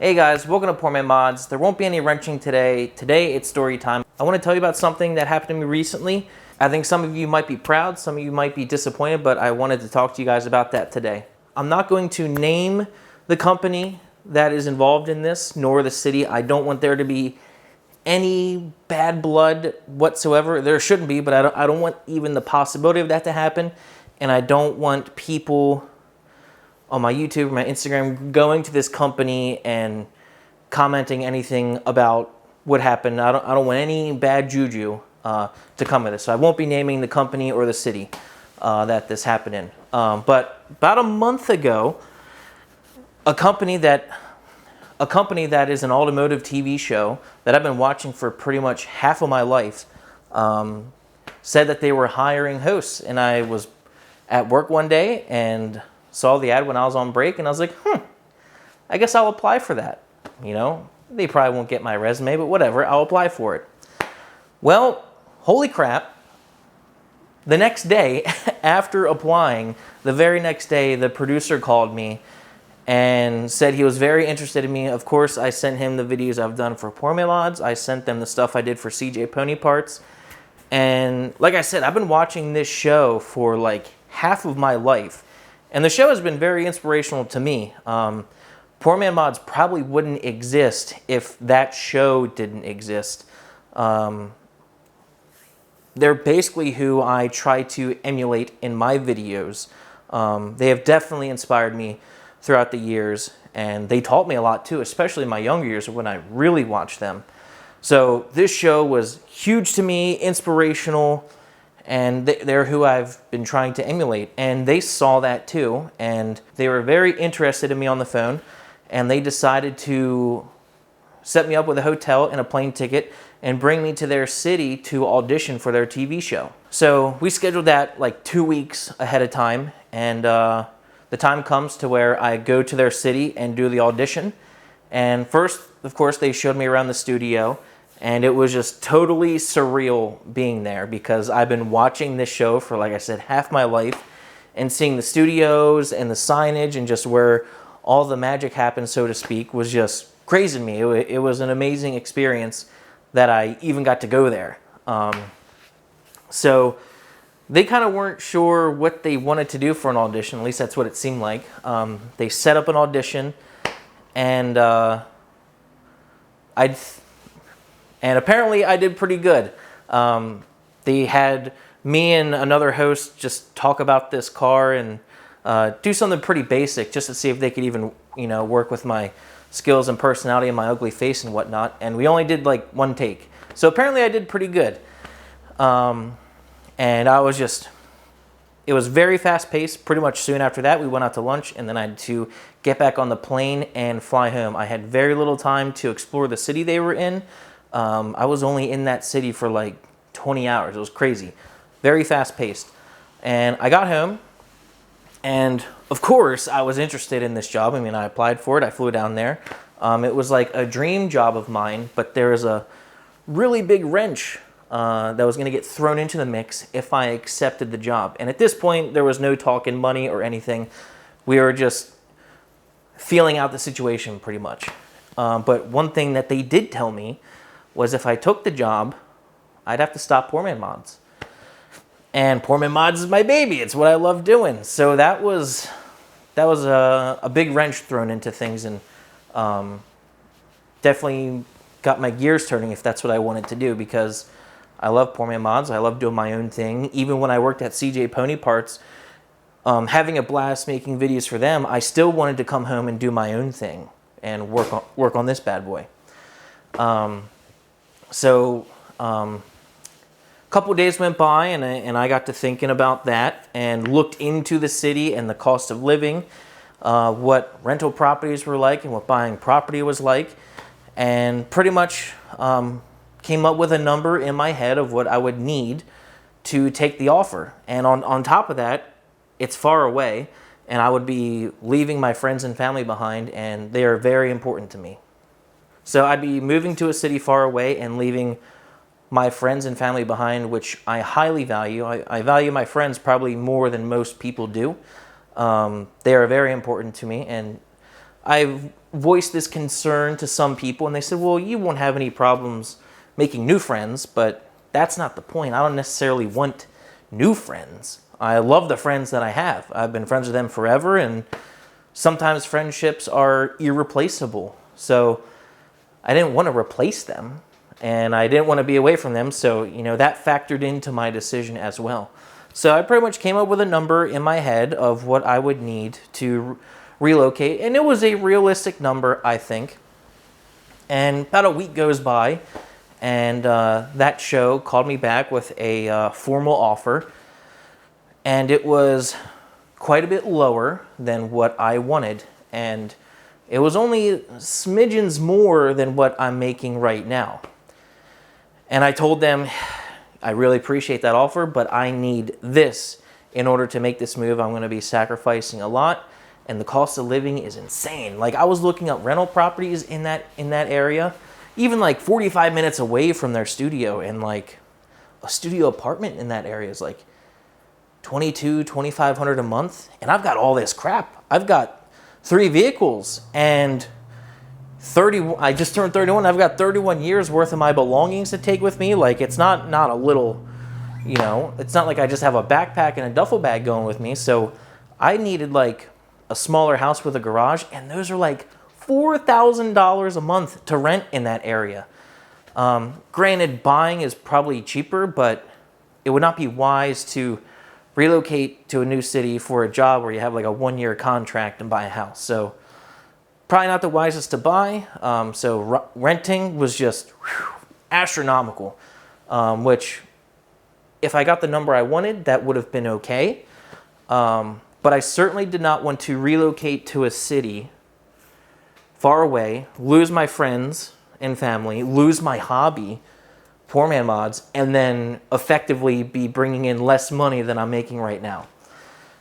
Hey guys, welcome to Poor Man Mods. There won't be any wrenching today. Today it's story time. I want to tell you about something that happened to me recently. I think some of you might be proud, some of you might be disappointed, but I wanted to talk to you guys about that today. I'm not going to name the company that is involved in this, nor the city. I don't want there to be any bad blood whatsoever. There shouldn't be, but I don't want even the possibility of that to happen. And I don't want people on my YouTube, my Instagram, going to this company and commenting anything about what happened. I don't want any bad juju to come of this. So I won't be naming the company or the city that this happened in. But about a month ago, a company that is an automotive TV show that I've been watching for pretty much half of my life said that they were hiring hosts. And I was at work one day and saw the ad when I was on break, and I was like, I guess I'll apply for that. You know, they probably won't get my resume, but whatever, I'll apply for it. Well, holy crap. The next day, after applying, the very next day, the producer called me and said he was very interested in me. Of course, I sent him the videos I've done for Poor Man Mods. I sent them the stuff I did for CJ Pony Parts. And like I said, I've been watching this show for like half of my life. And the show has been very inspirational to me. Poor Man Mods probably wouldn't exist if that show didn't exist. They're basically who I try to emulate in my videos. They have definitely inspired me throughout the years, and they taught me a lot too, especially in my younger years when I really watched them. So this show was huge to me, inspirational, and they're who I've been trying to emulate. And they saw that too, and they were very interested in me on the phone, and they decided to set me up with a hotel and a plane ticket and bring me to their city to audition for their TV show. So we scheduled that like 2 weeks ahead of time, and the time comes to where I go to their city and do the audition. And first, of course, they showed me around the studio, and it was just totally surreal being there because I've been watching this show for, like I said, half my life, and seeing the studios and the signage and just where all the magic happens, so to speak, was just crazy to me. It was an amazing experience that I even got to go there. So they kind of weren't sure what they wanted to do for an audition. At least that's what it seemed like. They set up an audition, and apparently I did pretty good. They had me and another host just talk about this car and do something pretty basic just to see if they could even, work with my skills and personality and my ugly face and whatnot. And we only did like one take. So apparently I did pretty good. And it was very fast paced. Pretty much soon after that, we went out to lunch, and then I had to get back on the plane and fly home. I had very little time to explore the city they were in. I was only in that city for like 20 hours. It was crazy. Very fast paced. And I got home, and of course I was interested in this job. I mean, I applied for it. I flew down there. It was like a dream job of mine, but there was a really big wrench that was going to get thrown into the mix if I accepted the job. And at this point, there was no talking money or anything. We were just feeling out the situation pretty much. But one thing that they did tell me was if I took the job, I'd have to stop Poor Man Mods. And Poor Man Mods is my baby. It's what I love doing. So that was a big wrench thrown into things, and definitely got my gears turning if that's what I wanted to do, because I love Poor Man Mods. I love doing my own thing. Even when I worked at CJ Pony Parts, having a blast making videos for them, I still wanted to come home and do my own thing and work on this bad boy. So a couple of days went by, and I got to thinking about that and looked into the city and the cost of living, what rental properties were like and what buying property was like, and pretty much came up with a number in my head of what I would need to take the offer. And on top of that, it's far away, and I would be leaving my friends and family behind, and they are very important to me. So I'd be moving to a city far away and leaving my friends and family behind, which I highly value. I value my friends probably more than most people do. They are very important to me, and I've voiced this concern to some people, and they said, well, you won't have any problems making new friends, but that's not the point. I don't necessarily want new friends. I love the friends that I have. I've been friends with them forever, and sometimes friendships are irreplaceable. So I didn't want to replace them, and I didn't want to be away from them. So, that factored into my decision as well. So I pretty much came up with a number in my head of what I would need to relocate, and it was a realistic number, I think. And about a week goes by, and that show called me back with a formal offer, and it was quite a bit lower than what I wanted, and it was only smidgens more than what I'm making right now. And I told them, I really appreciate that offer, but I need this in order to make this move. I'm going to be sacrificing a lot, and the cost of living is insane. Like, I was looking up rental properties in that area, even like 45 minutes away from their studio, and like a studio apartment in that area is like $2,200-$2,500 a month, and I've got all this crap. I've got 3 vehicles and I just turned 31. I've got 31 years worth of my belongings to take with me. Like, it's not a little, it's not like I just have a backpack and a duffel bag going with me. So I needed like a smaller house with a garage, and those are like $4,000 a month to rent in that area. Granted, buying is probably cheaper, but it would not be wise to relocate to a new city for a job where you have like a 1-year contract and buy a house. So probably not the wisest to buy. So renting was just astronomical, which if I got the number I wanted, that would have been okay. But I certainly did not want to relocate to a city far away, lose my friends and family, lose my hobby, Poor Man Mods, and then effectively be bringing in less money than I'm making right now.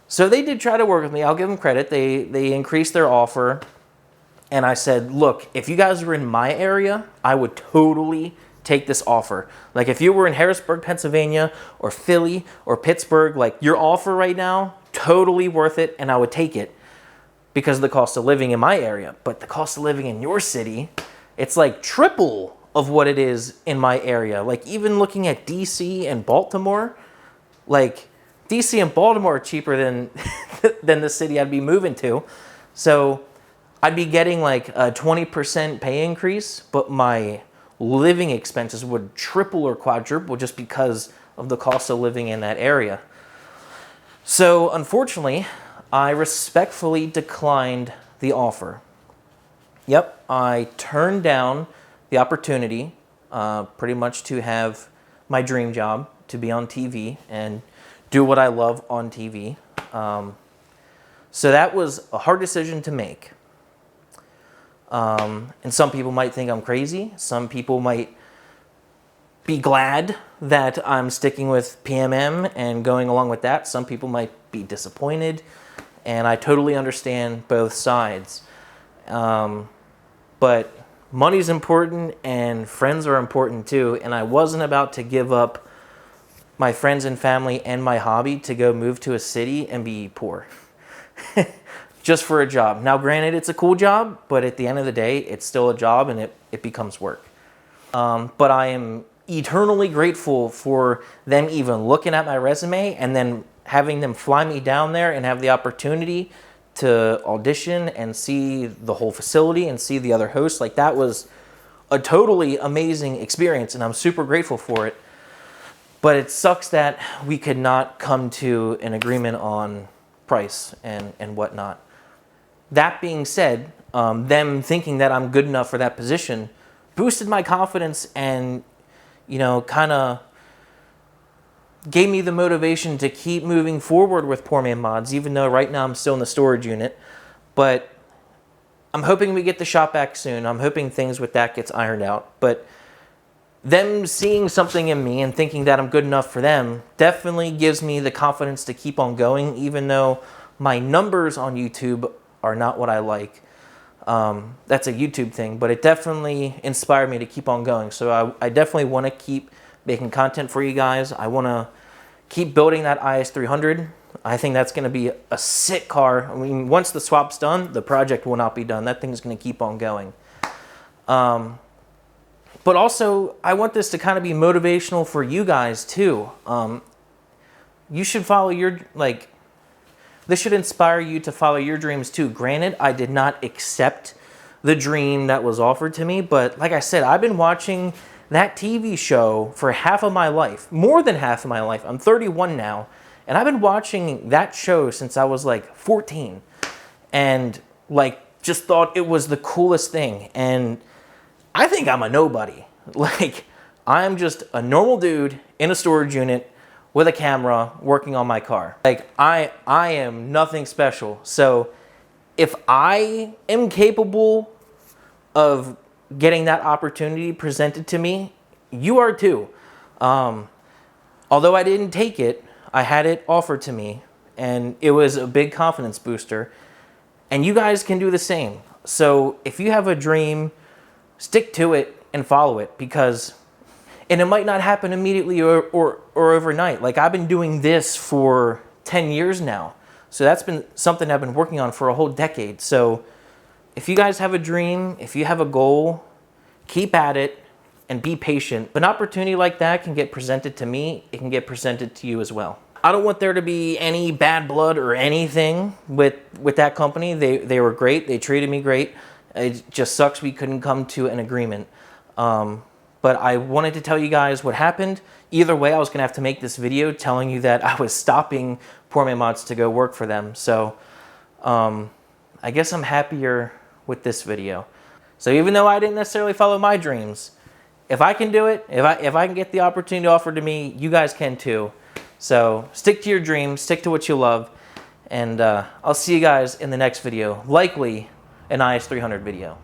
So they did try to work with me. I'll give them credit. They increased their offer. And I said, look, if you guys were in my area, I would totally take this offer. Like, if you were in Harrisburg, Pennsylvania, or Philly, or Pittsburgh, like, your offer right now, totally worth it, and I would take it because of the cost of living in my area. But the cost of living in your city, it's like triple of what it is in my area. Like, even looking at DC and Baltimore, like, DC and Baltimore are cheaper than than the city I'd be moving to. So I'd be getting like a 20% pay increase, but my living expenses would triple or quadruple just because of the cost of living in that area. So unfortunately, I respectfully declined the offer. Yep, I turned down the opportunity pretty much to have my dream job, to be on TV and do what I love on TV. So that was a hard decision to make. And some people might think I'm crazy. Some people might be glad that I'm sticking with PMM and going along with that. Some people might be disappointed, and I totally understand both sides. But money's important, and friends are important too, and I wasn't about to give up my friends and family and my hobby to go move to a city and be poor. Just for a job. Now, granted, it's a cool job, but at the end of the day, it's still a job, and it becomes work. But I am eternally grateful for them even looking at my resume and then having them fly me down there and have the opportunity to audition and see the whole facility and see the other hosts. Like, that was a totally amazing experience, and I'm super grateful for it. But it sucks that we could not come to an agreement on price and whatnot. That being said, them thinking that I'm good enough for that position boosted my confidence and, kind of gave me the motivation to keep moving forward with Poor Man Mods, even though right now I'm still in the storage unit. But I'm hoping we get the shop back soon. I'm hoping things with that gets ironed out. But them seeing something in me and thinking that I'm good enough for them definitely gives me the confidence to keep on going, even though my numbers on YouTube are not what I like. That's a YouTube thing, but it definitely inspired me to keep on going. So I definitely want to keep making content for you guys. I want to keep building that IS300. I think that's going to be a sick car. I mean, once the swap's done, the project will not be done. That thing's going to keep on going. But also, I want this to kind of be motivational for you guys too. You should follow your, like, this should inspire you to follow your dreams too. Granted, I did not accept the dream that was offered to me, but like I said, I've been watching that TV show for half of my life, more than half of my life. I'm 31 now, and I've been watching that show since I was like 14, and like just thought it was the coolest thing. And I think I'm a nobody. Like, I'm just a normal dude in a storage unit with a camera working on my car. Like, I am nothing special. So if I am capable of getting that opportunity presented to me, you are too. Although I didn't take it, I had it offered to me, and it was a big confidence booster. And you guys can do the same. So if you have a dream, stick to it and follow it, because, and it might not happen immediately or overnight. Like, I've been doing this for 10 years now. So that's been something I've been working on for a whole decade. So if you guys have a dream, if you have a goal, keep at it and be patient. An opportunity like that can get presented to me. It can get presented to you as well. I don't want there to be any bad blood or anything with that company. They were great. They treated me great. It just sucks we couldn't come to an agreement. But I wanted to tell you guys what happened. Either way, I was gonna have to make this video telling you that I was stopping Poor Man Mods to go work for them. So I guess I'm happier with this video. So even though I didn't necessarily follow my dreams, if I can do it, if I can get the opportunity offered to me, you guys can too. So stick to your dreams, stick to what you love, and I'll see you guys in the next video, likely an IS300 video.